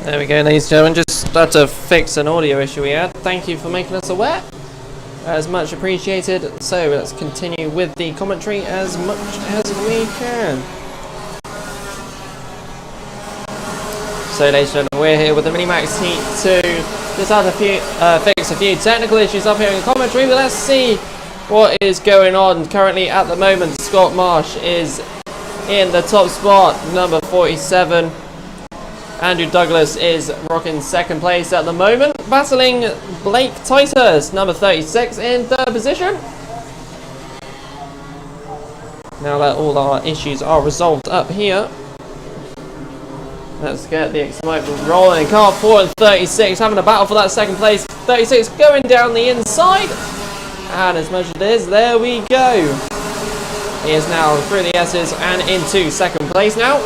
There we go, ladies and gentlemen. Just had to fix an audio issue we had. Thank you for making us aware. As much appreciated. So let's continue with the commentary as much as we can. So ladies and gentlemen, we're here with the Minimax Heat 2. Just had to fix a few technical issues up here in commentary, but let's see what is going on. Currently at the moment, Scott Marsh is in the top spot, number 47. Andrew Douglas is rocking second place at the moment, battling Blake Titus, number 36, in third position. Now that all our issues are resolved up here, let's get the excitement rolling. Car 4 and 36 having a battle for that second place. 36 going down the inside, and as much as it is, there we go. He is now through the S's and into second place now.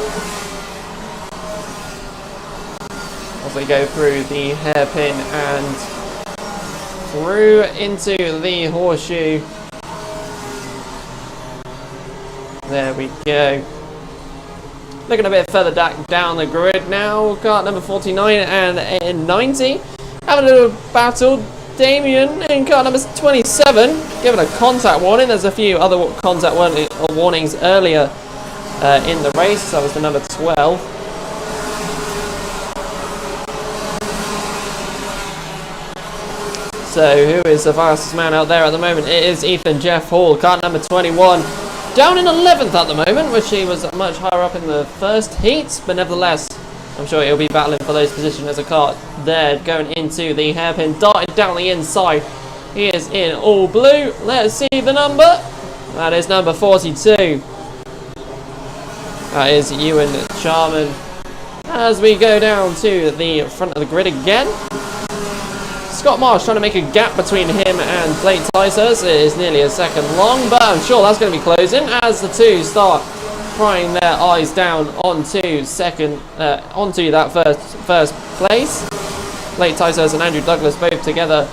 As we go through the hairpin and through into the horseshoe. There we go. Looking a bit further down the grid now. Kart number 49 and 90. Having a little battle. Damien in kart number 27. Given a contact warning. There's a few other contact warnings earlier in the race. That was the number 12. So, who is the fastest man out there at the moment? It is Ethan Jeff Hall, kart number 21. Down in 11th at the moment, which he was much higher up in the first heat. But nevertheless, I'm sure he'll be battling for those positions as a kart there. Going into the hairpin, darting down the inside. He is in all blue. Let's see the number. That is number 42. That is Ewan Charman. As we go down to the front of the grid again. Scott Marsh trying to make a gap between him and Blake Titus. It is nearly a second long, but I'm sure that's going to be closing as the two start prying their eyes down onto that first place. Blake Titus and Andrew Douglas both together,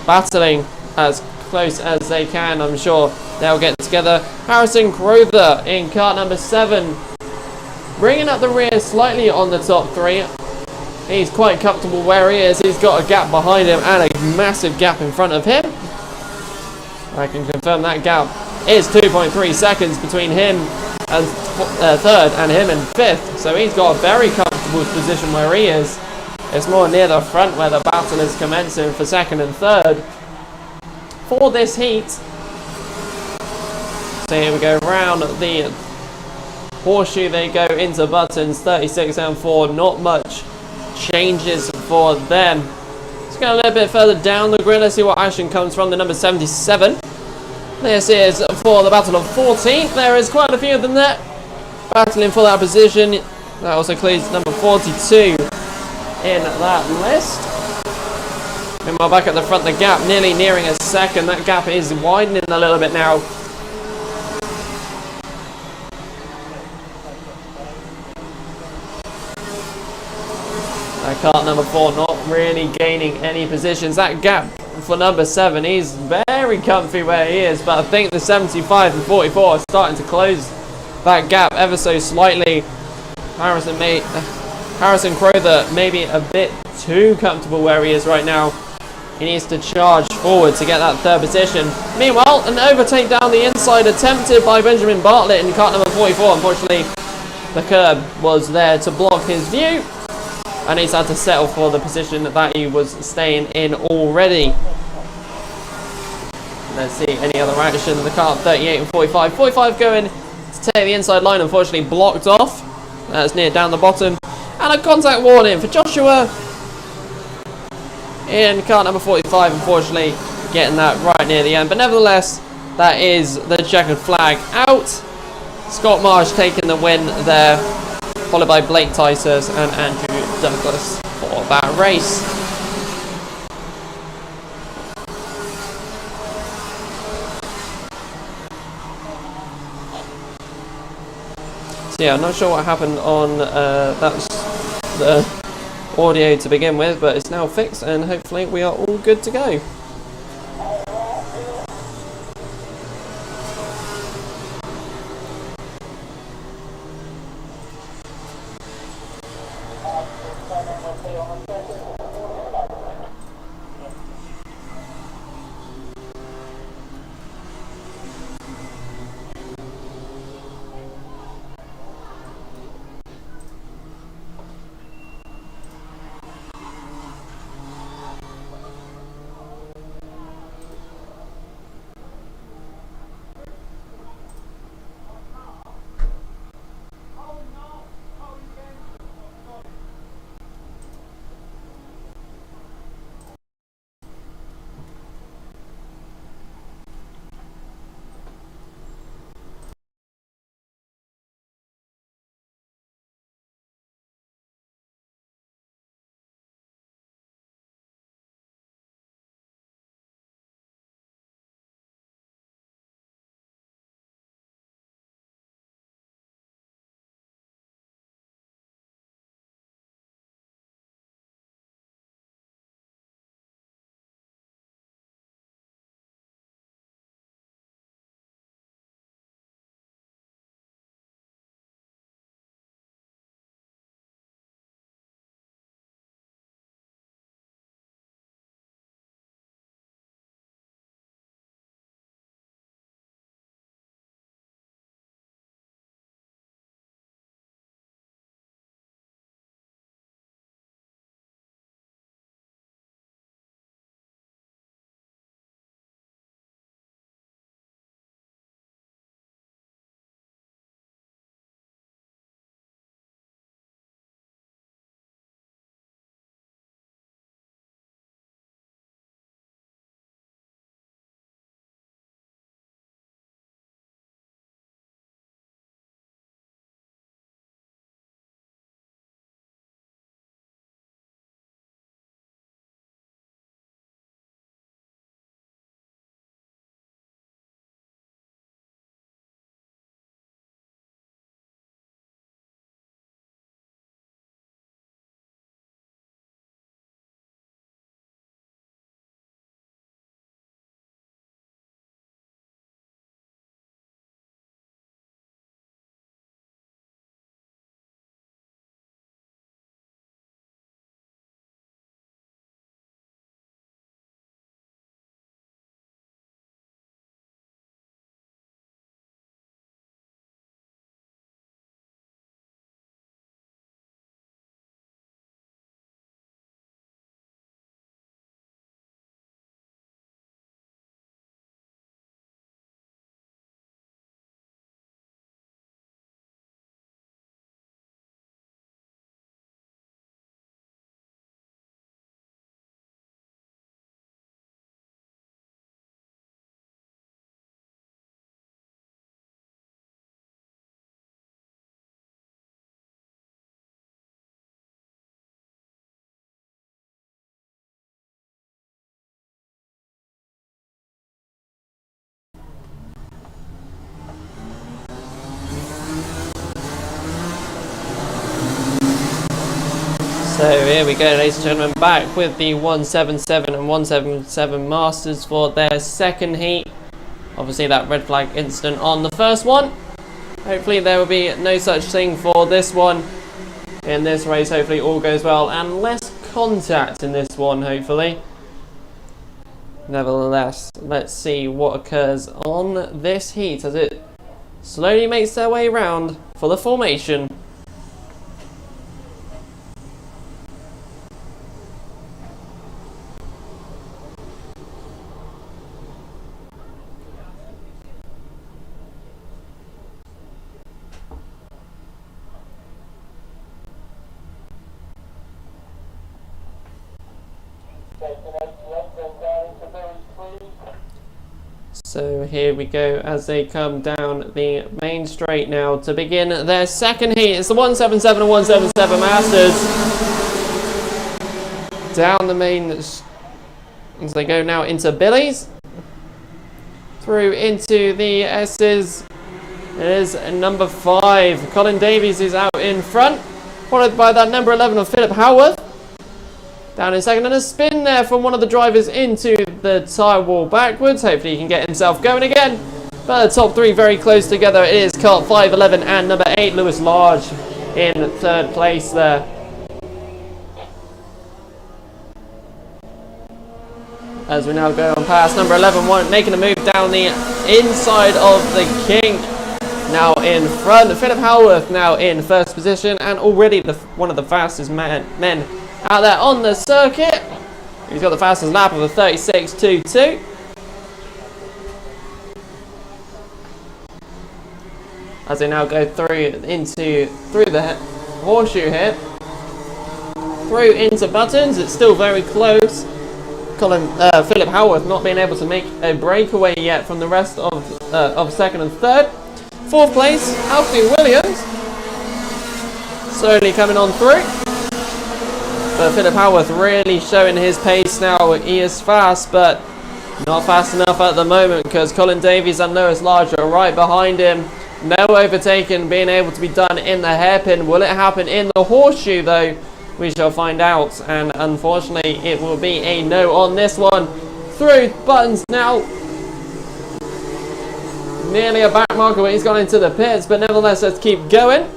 battling as close as they can. I'm sure they'll get together. Harrison Crowther in kart number 7, bringing up the rear slightly on the top 3. He's quite comfortable where he is. He's got a gap behind him and a massive gap in front of him. I can confirm that gap is 2.3 seconds between him and third and him in 5th. So he's got a very comfortable position where he is. It's more near the front where the battle is commencing for second and third for this heat. So here we go round the horseshoe. They go into buttons 36 and 4. Not much changes for them. Let's go a little bit further down the grid. Let's see what action comes from the number 77. This is for the battle of 14th. There is quite a few of them there battling for that position. That also includes number 42 in that list. Meanwhile, back at the front, the gap nearly nearing a second. That gap is widening a little bit now. Kart number 4 not really gaining any positions. That gap for number 7, he's very comfy where he is, but I think the 75 and 44 are starting to close that gap ever so slightly. Harrison Crowther maybe a bit too comfortable where he is right now. He needs to charge forward to get that third position. Meanwhile, an overtake down the inside attempted by Benjamin Bartlett in kart number 44. Unfortunately, the curb was there to block his view, and he's had to settle for the position that he was staying in already. Let's see any other action. The car 38 and 45. 45 going to take the inside line, unfortunately blocked off. That's near down the bottom. And a contact warning for Joshua in car number 45, unfortunately getting that right near the end. But nevertheless, that is the checkered flag out. Scott Marsh taking the win there, followed by Blake Titus and Andrew Douglas for that race. So yeah, I'm not sure what happened on that's the audio to begin with, but it's now fixed and hopefully we are all good to go. So here we go, ladies and gentlemen, back with the 177 and 177 Masters for their second heat. Obviously that red flag incident on the first one. Hopefully there will be no such thing for this one in this race. Hopefully all goes well and less contact in this one, hopefully. Nevertheless, let's see what occurs on this heat as it slowly makes their way round for the formation. So here we go as they come down the main straight now to begin their second heat. It's the 177 and 177 Masters. Down the main as they go now into Billy's. Through into the S's. It is number 5. Colin Davies is out in front. Followed by that number 11 of Philip Howarth. Down in second, and a spin there from one of the drivers into the tyre wall backwards. Hopefully he can get himself going again. But the top 3 very close together. It is Kart 5, 11 and number 8, Lewis Large in 3rd place there. As we now go on past number 11, making a move down the inside of the kink. Now in front, Philip Howarth now in 1st position, and already one of the fastest men out there on the circuit. He's got the fastest lap of a 36.22. As they now go through the horseshoe here, through into Buttons. It's still very close. Philip Howarth not being able to make a breakaway yet from the rest of 2nd and 3rd. 4th place, Alfie Williams slowly coming on through. But Philip Howarth really showing his pace now. He is fast, but not fast enough at the moment because Colin Davies and Lewis Large are right behind him. No overtaking being able to be done in the hairpin. Will it happen in the horseshoe though? We shall find out. And unfortunately, it will be a no on this one. Through Buttons now. Nearly a back marker when he's gone into the pits, but nevertheless, let's keep going.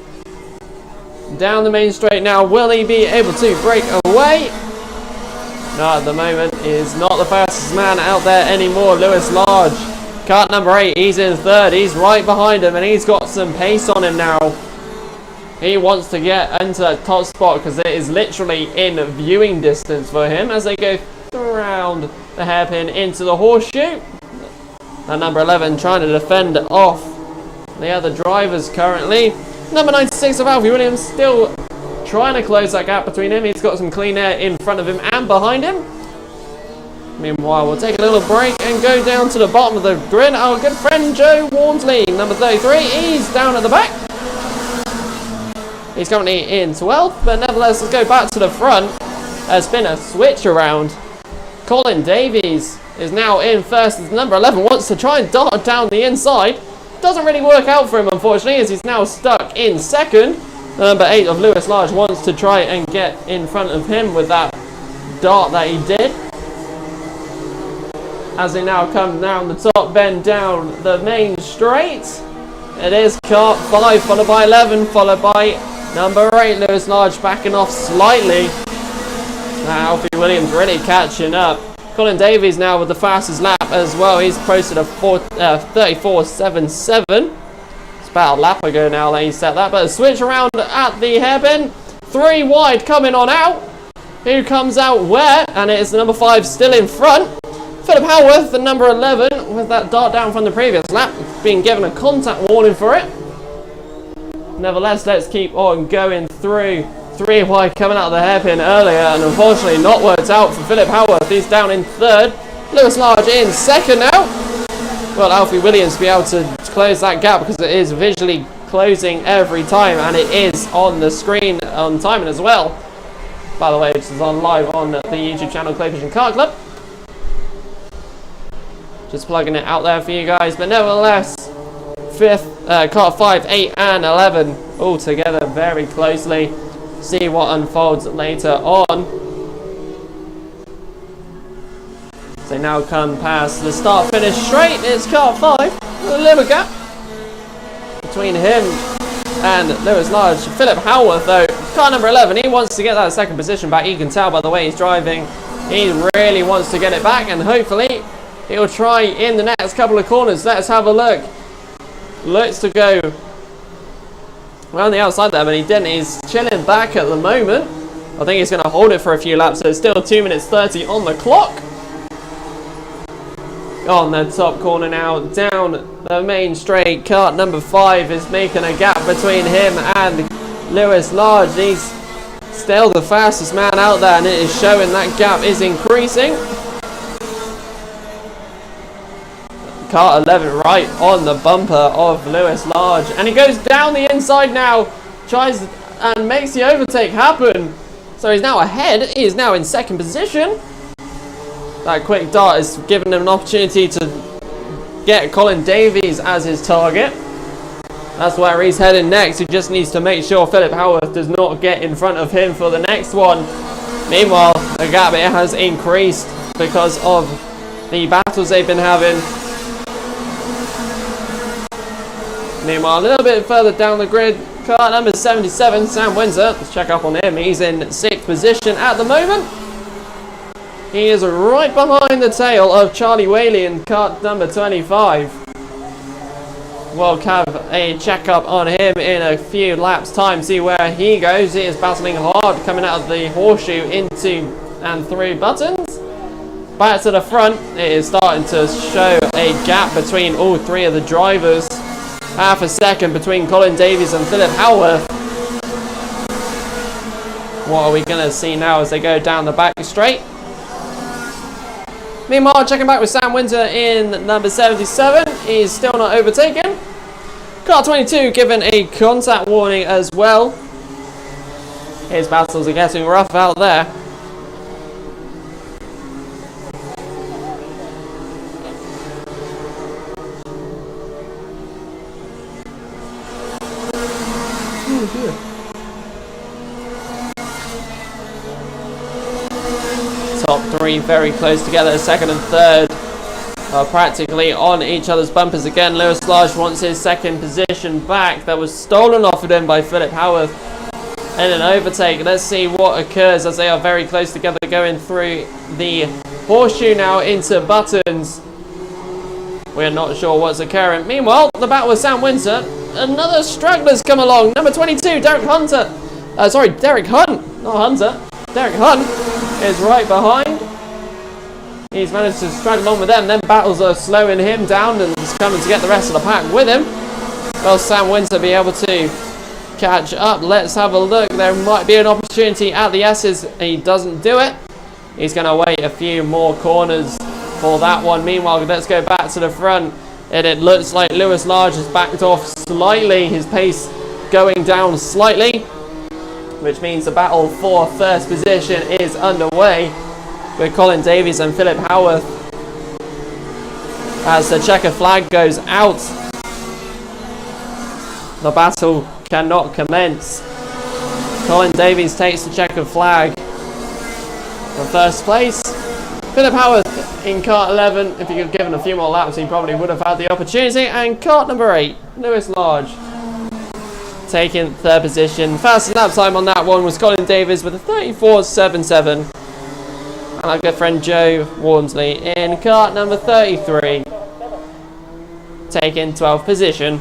Down the main straight now, will he be able to break away? No, at the moment, is not the fastest man out there anymore. Lewis Large, kart number 8, he's in 3rd, he's right behind him, and he's got some pace on him now. He wants to get into that top spot because it is literally in viewing distance for him as they go around the hairpin into the horseshoe. And number 11 trying to defend off the other drivers currently. Number 96 of Alfie Williams still trying to close that gap between him. He's got some clean air in front of him and behind him. Meanwhile, we'll take a little break and go down to the bottom of the grid. Our good friend Joe Walmsley, number 33, he's down at the back. He's currently in 12th, but nevertheless, let's go back to the front. There's been a switch around. Colin Davies is now in 1st. Number 11 wants to try and dart down the inside. Doesn't really work out for him, unfortunately, as he's now stuck in 2nd. Number 8 of Lewis Large wants to try and get in front of him with that dart that he did. As they now come down the top bend down the main straight. It is kart 5, followed by 11, followed by number 8, Lewis Large backing off slightly. Now Alfie Williams really catching up. Colin Davies now with the fastest lap as well. He's posted a 34.77. It's about a lap ago now that he set that. But a switch around at the hairpin. 3 wide coming on out. Who comes out where? And it is the number 5 still in front. Philip Howarth, the number 11, with that dart down from the previous lap. Being given a contact warning for it. Nevertheless, let's keep on going through. 3 wide coming out of the hairpin earlier, and unfortunately not worked out for Philip Howarth. He's down in 3rd. Lewis Large in 2nd now. Well, Alfie Williams will be able to close that gap because it is visually closing every time, and it is on the screen on timing as well. By the way, this is on live on the YouTube channel Clay Pigeon Kart Club. Just plugging it out there for you guys, but nevertheless, 5th, kart 5, 8 and 11 all together very closely. see what unfolds later on. They now come past the start finish straight. It's car 5, a little gap between him and Lewis Large. Philip Howarth though, car number 11, he wants to get that second position back. You can tell by the way he's driving, he really wants to get it back, and hopefully he'll try in the next couple of corners. Let's have a look. Looks to go around the outside there, but he didn't. He's chilling back at the moment. I think he's going to hold it for a few laps, so it's still 2 minutes 30 on the clock. On the top corner now, down the main straight, kart number 5 is making a gap between him and Lewis Large. He's still the fastest man out there, and it is showing that gap is increasing. Kart 11 right on the bumper of Lewis Large, and he goes down the inside now, tries and makes the overtake happen. So he's now ahead, he is now in second position. That quick dart has given him an opportunity to get Colin Davies as his target. That's where he's heading next. He just needs to make sure Philip Howarth does not get in front of him for the next one. Meanwhile, the gap it has increased because of the battles they've been having. Meanwhile, a little bit further down the grid, car number 77, Sam Windsor. Let's check up on him. He's in 6th position at the moment. He is right behind the tail of Charlie Whaley in kart number 25. We'll have a check-up on him in a few laps' time, see where he goes. He is battling hard, coming out of the horseshoe into and through buttons. Back to the front, it is starting to show a gap between all 3 of the drivers. Half a second between Colin Davies and Philip Howarth. What are we going to see now as they go down the back straight? Meanwhile, checking back with Sam Winter in number 77. He's still not overtaken. Car 22 given a contact warning as well. His battles are getting rough out there. Top 3 very close together, second and third are practically on each other's bumpers again. Lewis Large wants his second position back. That was stolen off of him by Philip Howarth in an overtake. Let's see what occurs as they are very close together, going through the horseshoe now into buttons. We're not sure what's occurring. Meanwhile, the battle with Sam Windsor. Another straggler's come along. Number 22, Derek Hunt, not Hunter. Derek Hunt is right behind. He's managed to straggle on with them. Then battles are slowing him down and he's coming to get the rest of the pack with him. Will Sam Windsor be able to catch up? Let's have a look. There might be an opportunity at the S's. He doesn't do it. He's going to wait a few more corners for that one. Meanwhile, let's go back to the front. And it looks like Lewis Large has backed off slightly. His pace going down slightly, which means the battle for first position is underway with Colin Davies and Philip Howarth. As the checker flag goes out, the battle cannot commence. Colin Davies takes the checker flag for first place. Philip Howarth in kart 11, if he could have given a few more laps, he probably would have had the opportunity. And kart number 8, Lewis Large, taking third position. Fastest lap time on that one was Colin Davies with a 34.77. And our good friend Joe Walmsley in kart number 33, taking 12th position.